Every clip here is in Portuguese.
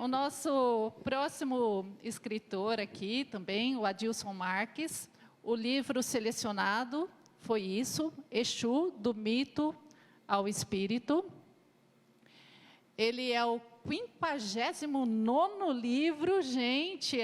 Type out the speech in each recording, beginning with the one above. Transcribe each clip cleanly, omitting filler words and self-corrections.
O nosso próximo escritor aqui também, o Adilson Marques, o livro selecionado foi isso, Exu, do mito ao espírito. Ele é o 59º livro, gente,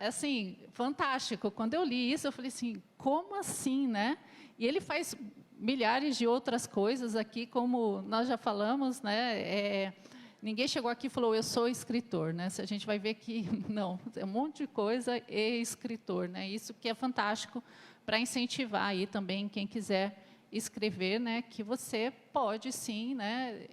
assim, fantástico. Quando eu li isso, eu falei assim, como assim, né? E ele faz milhares de outras coisas aqui, como nós já falamos, né? Ninguém chegou aqui e falou, eu sou escritor, né? A gente vai ver que, não, é um monte de coisa e escritor, né? Isso que é fantástico para incentivar aí também quem quiser escrever, né? Que você pode sim, né?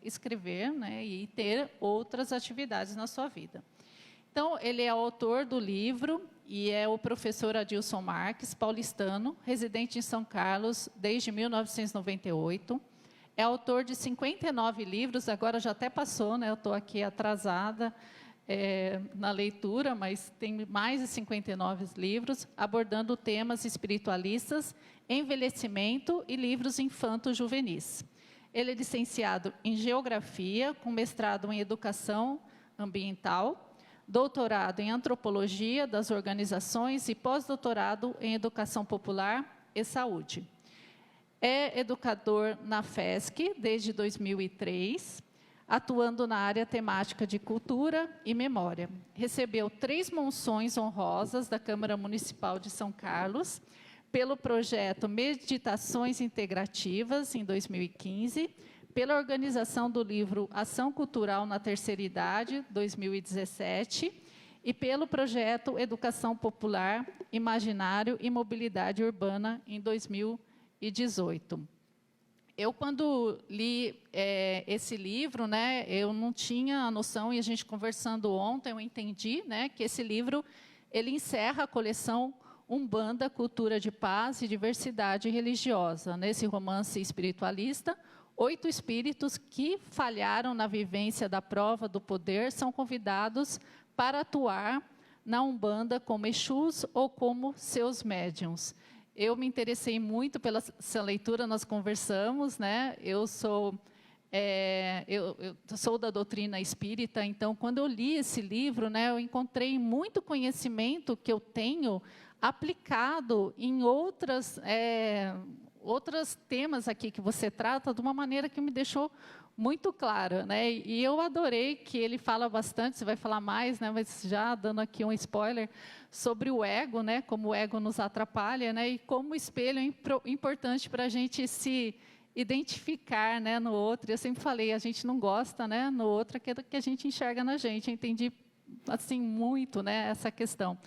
Escrever, né? E ter outras atividades na sua vida. Então, ele é autor do livro e é o professor Adilson Marques, paulistano, residente em São Carlos desde 1998. É autor de 59 livros, agora já até passou, né? Eu estou aqui atrasada na leitura, mas tem mais de 59 livros, abordando temas espiritualistas, envelhecimento e livros infanto-juvenis. Ele é licenciado em Geografia, com mestrado em Educação Ambiental, doutorado em Antropologia das Organizações e pós-doutorado em Educação Popular e Saúde. É educador na FESC desde 2003, atuando na área temática de cultura e memória. Recebeu 3 menções honrosas da Câmara Municipal de São Carlos, pelo projeto Meditações Integrativas, em 2015, pela organização do livro Ação Cultural na Terceira Idade, 2017, e pelo projeto Educação Popular, Imaginário e Mobilidade Urbana, em 2018. Eu, quando li esse livro, né, eu não tinha a noção, e a gente conversando ontem, eu entendi, né, que esse livro ele encerra a coleção Umbanda, Cultura de Paz e Diversidade Religiosa. Nesse romance espiritualista, 8 espíritos que falharam na vivência da prova do poder são convidados para atuar na Umbanda como Exus ou como seus médiuns. Eu me interessei muito pela essa leitura, nós conversamos, né? Eu sou da doutrina espírita, então, quando eu li esse livro, né, eu encontrei muito conhecimento que eu tenho aplicado em outros temas aqui que você trata, de uma maneira que me deixou muito clara, né? E eu adorei que ele fala bastante, você vai falar mais, né? Mas já dando aqui um spoiler, sobre o ego, né? Como o ego nos atrapalha, né? E como o espelho é importante para a gente se identificar, né, no outro. Eu sempre falei, a gente não gosta, né, no outro, aquilo que a gente enxerga na gente. Eu entendi, assim, muito, né, essa questão.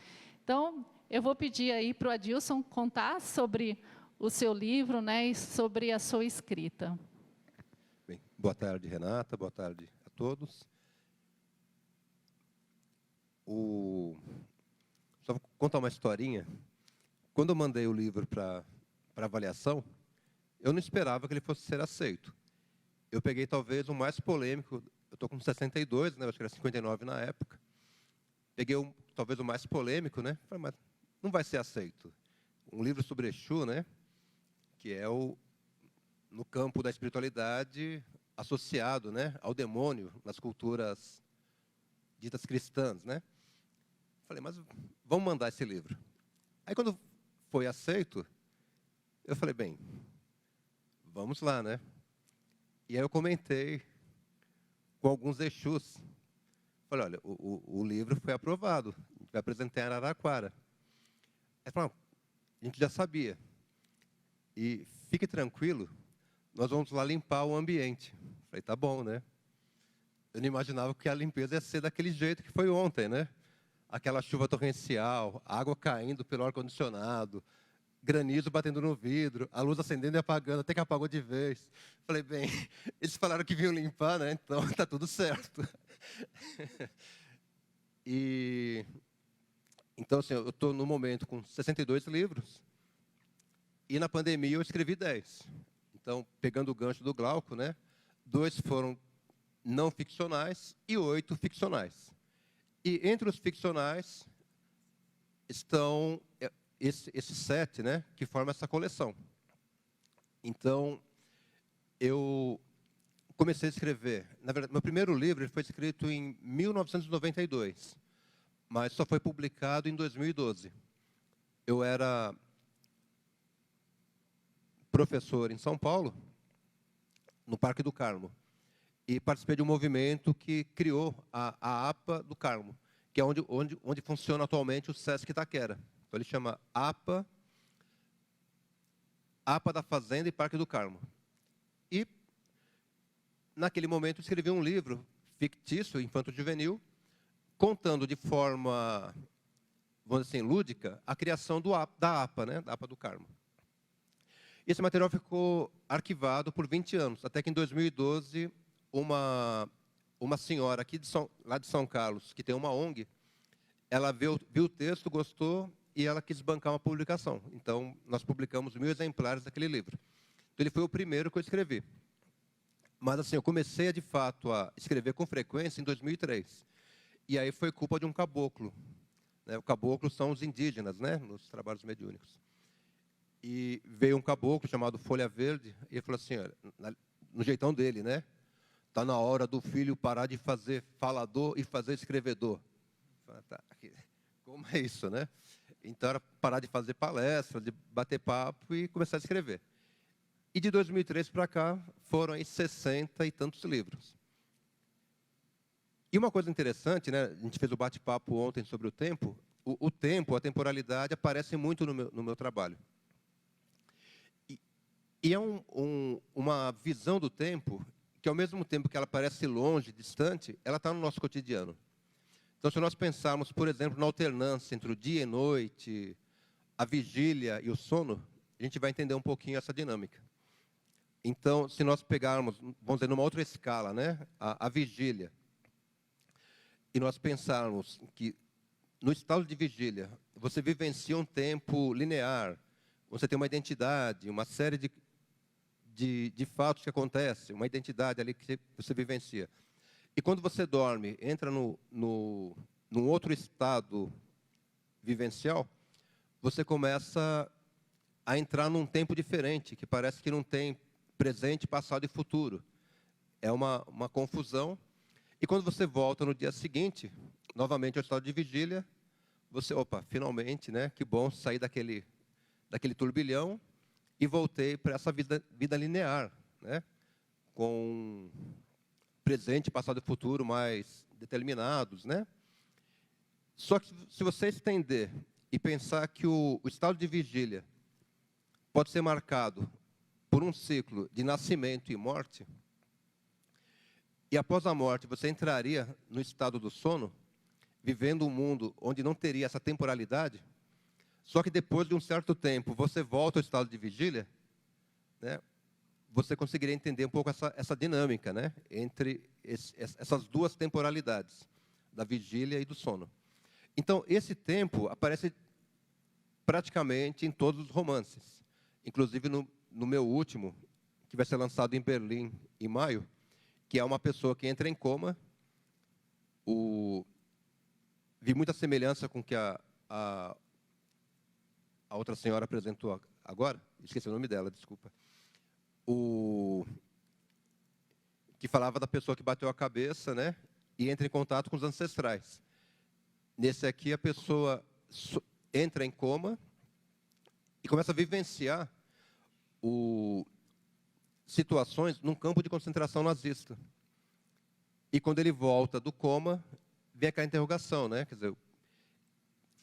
Então, eu vou pedir aí para o Adilson contar sobre o seu livro, né, e sobre a sua escrita. Bem, boa tarde, Renata, boa tarde a todos. Só vou contar uma historinha. Quando eu mandei o livro para avaliação, eu não esperava que ele fosse ser aceito. Eu peguei talvez o mais polêmico, eu estou com 62, né, eu acho que era 59 na época. Peguei talvez o mais polêmico, né? Falei, mas não vai ser aceito. Um livro sobre Exu, né? Que é no campo da espiritualidade associado, né, ao demônio nas culturas ditas cristãs, né? Falei, mas vamos mandar esse livro. Aí quando foi aceito, eu falei, bem, vamos lá, né? E aí eu comentei com alguns Exus. Falei, olha, o livro foi aprovado, a gente vai apresentar em Araraquara. Aí falaram, a gente já sabia. E fique tranquilo, nós vamos lá limpar o ambiente. Falei, tá bom, né? Eu não imaginava que a limpeza ia ser daquele jeito que foi ontem, né? Aquela chuva torrencial, água caindo pelo ar-condicionado, granizo batendo no vidro, a luz acendendo e apagando, até que apagou de vez. Falei, bem, eles falaram que vinham limpar, né? Então tá tudo certo. Então, assim, eu estou no momento com 62 livros, e na pandemia eu escrevi 10. Então, pegando o gancho do Glauco, né? 2 foram não ficcionais e 8 ficcionais. E entre os ficcionais estão esses 7, né, que formam essa coleção. Então, eu comecei a escrever. Na verdade, meu primeiro livro ele foi escrito em 1992, mas só foi publicado em 2012. Eu era professor em São Paulo, no Parque do Carmo, e participei de um movimento que criou a APA do Carmo, que é onde funciona atualmente o Sesc Itaquera. Então, ele chama APA da Fazenda e Parque do Carmo. E, naquele momento, eu escrevi um livro fictício, infanto-juvenil, contando de forma, vamos dizer assim, lúdica, a criação da APA, né, da APA do Carmo. Esse material ficou arquivado por 20 anos, até que em 2012, uma senhora aqui lá de São Carlos, que tem uma ONG, ela viu o texto, gostou, e ela quis bancar uma publicação. Então, nós publicamos 1000 exemplares daquele livro. Então, ele foi o primeiro que eu escrevi. Mas, assim, eu comecei, de fato, a escrever com frequência em 2003. E aí foi culpa de um caboclo. Né? O caboclo são os indígenas, né? Nos trabalhos mediúnicos. E veio um caboclo chamado Folha Verde, e ele falou assim, olha, no jeitão dele, né? Está na hora do filho parar de fazer falador e fazer escrevedor. Falei, tá, como é isso, né? Então, era parar de fazer palestra, de bater papo e começar a escrever. E de 2003 para cá, foram aí 60 e tantos livros. E uma coisa interessante, né? A gente fez o bate-papo ontem sobre o tempo. O tempo, a temporalidade, aparece muito no meu trabalho. E é uma visão do tempo que, ao mesmo tempo que ela parece longe, distante, ela está no nosso cotidiano. Então, se nós pensarmos, por exemplo, na alternância entre o dia e noite, a vigília e o sono, a gente vai entender um pouquinho essa dinâmica. Então, se nós pegarmos, vamos dizer, numa outra escala, né, a vigília, e nós pensarmos que no estado de vigília, você vivencia um tempo linear, você tem uma identidade, uma série de fatos que acontecem, uma identidade ali que você vivencia. E quando você dorme, entra num outro estado vivencial, você começa a entrar num tempo diferente, que parece que não tem presente, passado e futuro. É uma confusão. E quando você volta no dia seguinte, novamente ao estado de vigília, você, opa, finalmente, né? Que bom sair daquele turbilhão e voltei para essa vida linear, né? Com presente, passado e futuro mais determinados, né? Só que se você estender e pensar que o estado de vigília pode ser marcado por um ciclo de nascimento e morte, e após a morte você entraria no estado do sono, vivendo um mundo onde não teria essa temporalidade, só que depois de um certo tempo você volta ao estado de vigília, né? Você conseguiria entender um pouco essa dinâmica, né, entre essas duas temporalidades, da vigília e do sono. Então, esse tempo aparece praticamente em todos os romances, inclusive no meu último, que vai ser lançado em Berlim em maio, que é uma pessoa que entra em coma. Vi muita semelhança com o que a outra senhora apresentou agora, esqueci o nome dela, desculpa. Que falava da pessoa que bateu a cabeça, né, e entra em contato com os ancestrais. Nesse aqui, a pessoa entra em coma e começa a vivenciar situações num campo de concentração nazista. E quando ele volta do coma, vem aquela interrogação, né? Quer dizer,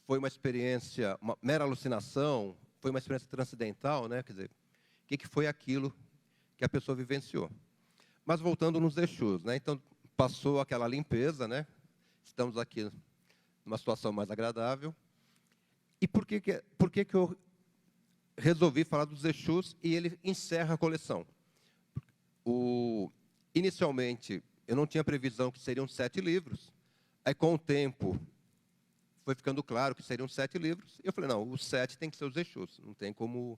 foi uma experiência, uma mera alucinação? Foi uma experiência transcendental, né? Quer dizer, o que foi aquilo que a pessoa vivenciou? Mas voltando nos Exus, né? Então, passou aquela limpeza, né? Estamos aqui numa situação mais agradável. E por que eu resolvi falar dos Exus e ele encerra a coleção? Inicialmente, eu não tinha previsão que seriam 7 livros. Aí, com o tempo, foi ficando claro que seriam 7 livros. E eu falei, não, os 7 tem que ser os Exus. Não tem como,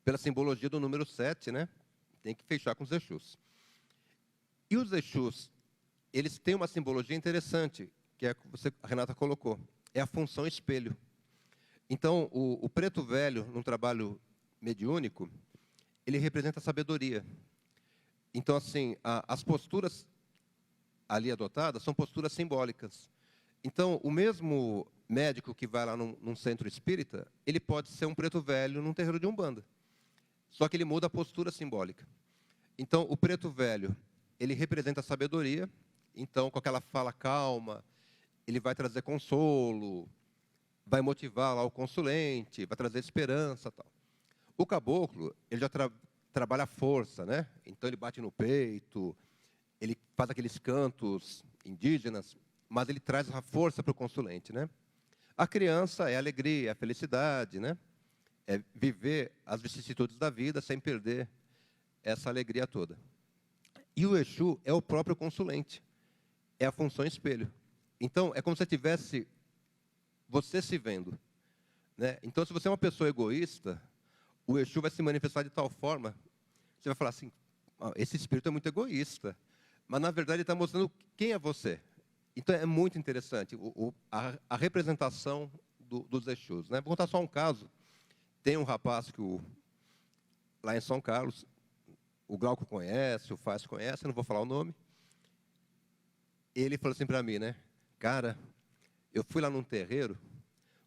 pela simbologia do número 7, né? Tem que fechar com os Exus. E os Exus, eles têm uma simbologia interessante, que é a que a Renata colocou. É a função espelho. Então, o preto velho, num trabalho mediúnico, ele representa a sabedoria. Então, assim, as posturas ali adotadas são posturas simbólicas. Então, o mesmo médico que vai lá num centro espírita, ele pode ser um preto velho num terreiro de Umbanda. Só que ele muda a postura simbólica. Então, o preto velho, ele representa a sabedoria. Então, com aquela fala calma, ele vai trazer consolo, vai motivar lá o consulente, vai trazer esperança, tal. O caboclo, ele já trabalha a força, né? Então, ele bate no peito, ele faz aqueles cantos indígenas, mas ele traz a força para o consulente, né? A criança é a alegria, é a felicidade, né? É viver as vicissitudes da vida sem perder essa alegria toda. E o Exu é o próprio consulente, é a função espelho. Então, é como se tivesse você se vendo, né? Então, se você é uma pessoa egoísta, o Exu vai se manifestar de tal forma, você vai falar assim, esse espírito é muito egoísta, mas, na verdade, ele está mostrando quem é você. Então, é muito interessante a representação dos Exus, né? Vou contar só um caso. Tem um rapaz que, lá em São Carlos, o Glauco conhece, o Faz conhece, eu não vou falar o nome. Ele falou assim para mim, né? Cara, eu fui lá num terreiro,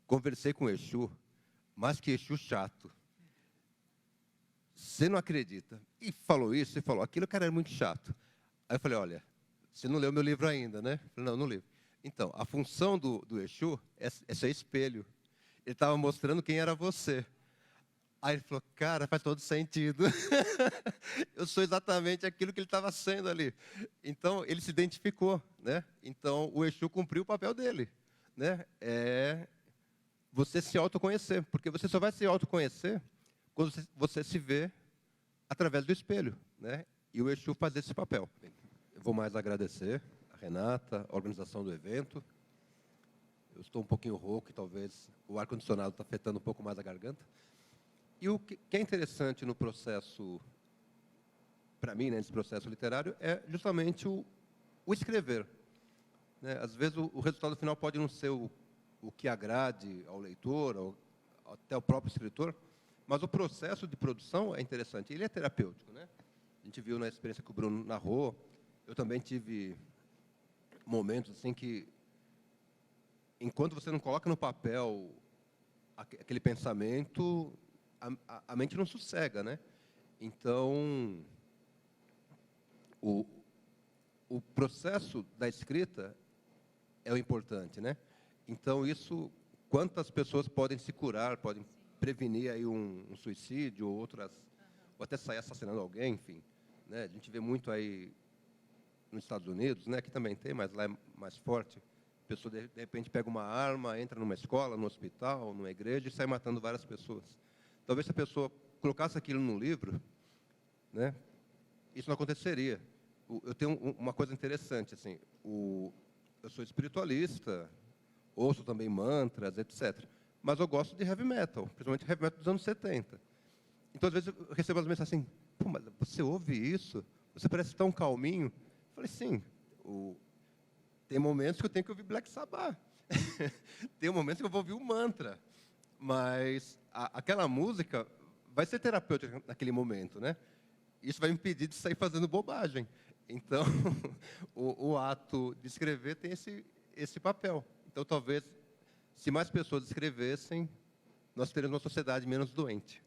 conversei com o Exu, mas que Exu chato. Você não acredita. E falou isso, e falou aquilo, o cara era muito chato. Aí eu falei, olha, você não leu meu livro ainda, né? Eu falei, não, não li. Então, a função do Exu é ser espelho. Ele estava mostrando quem era você. Aí ele falou, cara, faz todo sentido. Eu sou exatamente aquilo que ele estava sendo ali. Então, ele se identificou, né? Então, o Exu cumpriu o papel dele, né? É você se autoconhecer, porque você só vai se autoconhecer quando você se vê através do espelho, né? E o Exu faz esse papel. Eu vou mais agradecer a Renata, a organização do evento. Eu estou um pouquinho rouco e talvez o ar-condicionado está afetando um pouco mais a garganta. E o que é interessante no processo, para mim, né, nesse processo literário, é justamente o escrever, né? Às vezes, o resultado final pode não ser o que agrade ao leitor, até ao próprio escritor, mas o processo de produção é interessante. Ele é terapêutico, né? A gente viu na experiência que o Bruno narrou. Eu também tive momentos assim que, enquanto você não coloca no papel aquele pensamento, a mente não sossega, né? Então, o processo da escrita é o importante, né? Então, isso, quantas pessoas podem se curar, podem prevenir aí um suicídio ou outras, ou até sair assassinando alguém, enfim, né? A gente vê muito aí nos Estados Unidos, né? Que também tem, mas lá é mais forte. A pessoa, de repente, pega uma arma, entra numa escola, num hospital, numa igreja e sai matando várias pessoas. Talvez se a pessoa colocasse aquilo no livro, né, isso não aconteceria. Eu tenho uma coisa interessante, assim, eu sou espiritualista, ouço também mantras, etc. Mas eu gosto de heavy metal, principalmente heavy metal dos anos 70. Então, às vezes, eu recebo as mensagens assim, pô, mas você ouve isso? Você parece tão calminho. Eu falei, sim, tem momentos que eu tenho que ouvir Black Sabbath. Tem momentos que eu vou ouvir um mantra. Mas aquela música vai ser terapêutica naquele momento, né? Isso vai me impedir de sair fazendo bobagem. Então, o ato de escrever tem esse papel. Então, talvez, se mais pessoas escrevessem, nós teríamos uma sociedade menos doente.